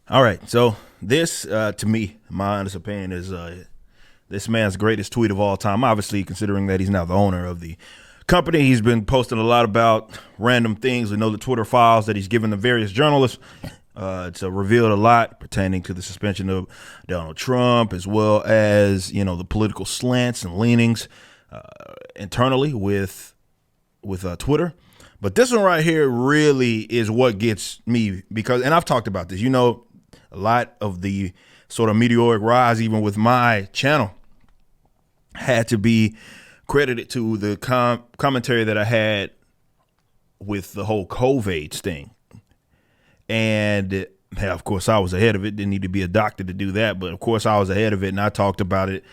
All right, so this, to me, my honest opinion is this man's greatest tweet of all time. Obviously, considering that he's now the owner of the company, he's been posting a lot about random things. We know the Twitter files that he's given to various journalists. It's revealed a lot pertaining to the suspension of Donald Trump, as well as the political slants and leanings internally with Twitter. But this one right here really is what gets me because, and I've talked about this, a lot of the sort of meteoric rise, even with my channel, had to be credited to the commentary that I had with the whole COVID thing. And of course, I was ahead of it. Didn't need to be a doctor to do that. But of course, I was ahead of it and I talked about it.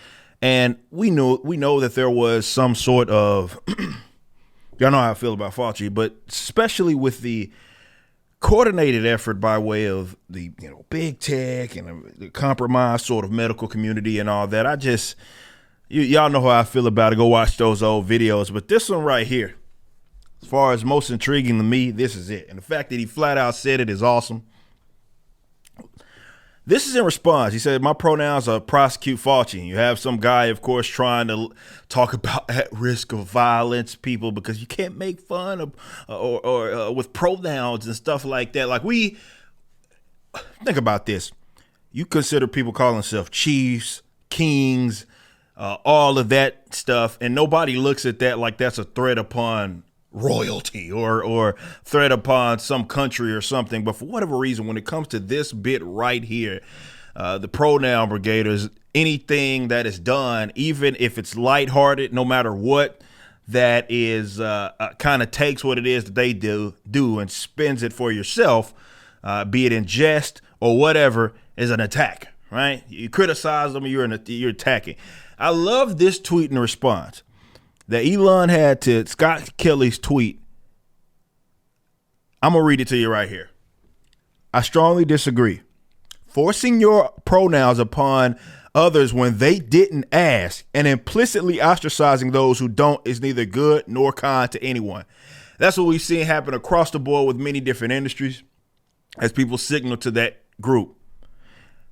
And we know that there was some sort of, y'all know how I feel about Fauci, but especially with the coordinated effort by way of the big tech and the compromised sort of medical community and all that. Y'all know how I feel about it. Go watch those old videos. But this one right here, as far as most intriguing to me, this is it. And the fact that he flat out said it is awesome. This is in response. He said, my pronouns are prosecute Fauci. You have some guy, of course, trying to talk about at risk of violence people because you can't make fun of or with pronouns and stuff like that. Like think about this. You consider people calling themselves chiefs, kings, all of that stuff, and nobody looks at that like that's a threat upon royalty or threat upon some country or something. But for whatever reason, when it comes to this bit right here, the pronoun brigaders, anything that is done, even if it's lighthearted, no matter what, that is kind of takes what it is that they do and spins it for yourself, be it in jest or whatever, is an attack, right? You criticize them, you're attacking. I love this tweet in response that Elon had to Scott Kelly's tweet. I'm going to read it to you right here. I strongly disagree. Forcing your pronouns upon others when they didn't ask and implicitly ostracizing those who don't is neither good nor kind to anyone. That's what we've seen happen across the board with many different industries as people signal to that group.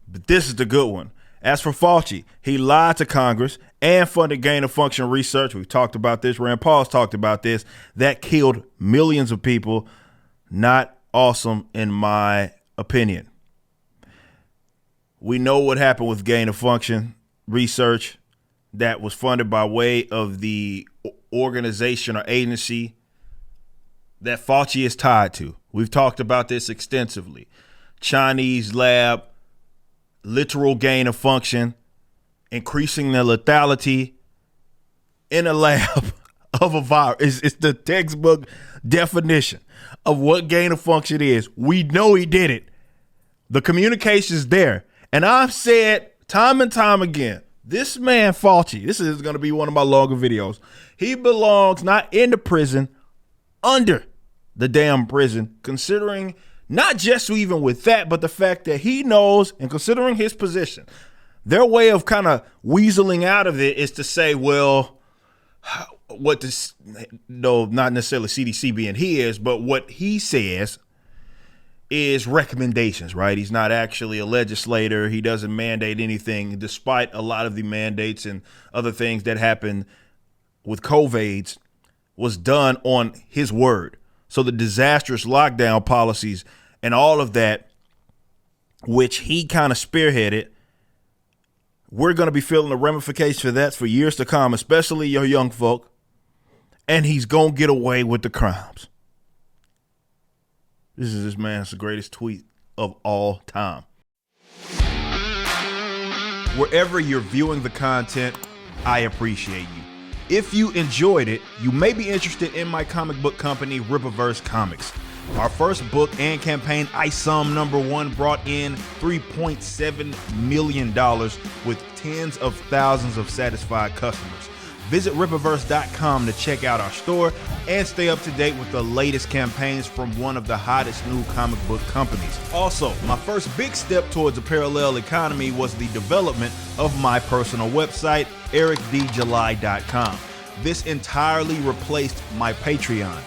But this is the good one. As for Fauci, he lied to Congress and funded gain-of-function research. We've talked about this. Rand Paul's talked about this. That killed millions of people. Not awesome, in my opinion. We know what happened with gain-of-function research that was funded by way of the organization or agency that Fauci is tied to. We've talked about this extensively. Chinese lab, literal gain of function, increasing the lethality in a lab of a virus. It's the textbook definition of what gain of function is. We know he did it. The communication is there. And I've said time and time again, this man Fauci, this is going to be one of my longer videos. He belongs not in the prison, under the damn prison, considering not just even with that, but the fact that he knows, and considering his position, their way of kind of weaseling out of it is to say, well, what this, no, not necessarily CDC being his, but what he says is recommendations, right? He's not actually a legislator. He doesn't mandate anything, despite a lot of the mandates and other things that happened with COVIDs was done on his word. So the disastrous lockdown policies and all of that, which he kind of spearheaded, we're going to be feeling the ramifications for that for years to come, especially your young folk. And he's going to get away with the crimes. This man's the greatest tweet of all time. Wherever you're viewing the content, I appreciate you. If you enjoyed it, you may be interested in my comic book company, Rippaverse Comics. Our first book and campaign, ISOM #1, brought in $3.7 million with tens of thousands of satisfied customers. Visit Rippaverse.com to check out our store and stay up to date with the latest campaigns from one of the hottest new comic book companies. Also, my first big step towards a parallel economy was the development of my personal website, ericdjuly.com. This entirely replaced my Patreon.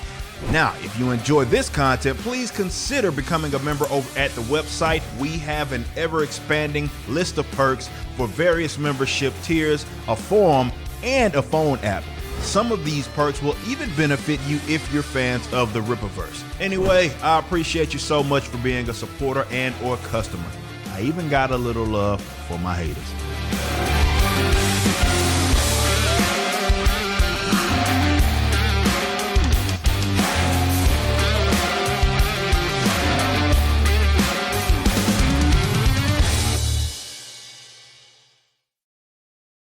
Now, if you enjoy this content, please consider becoming a member over at the website. We have an ever-expanding list of perks for various membership tiers, a forum, and a phone app. Some of these perks will even benefit you if you're fans of the Rippaverse. Anyway, I appreciate you so much for being a supporter and or customer. I even got a little love for my haters.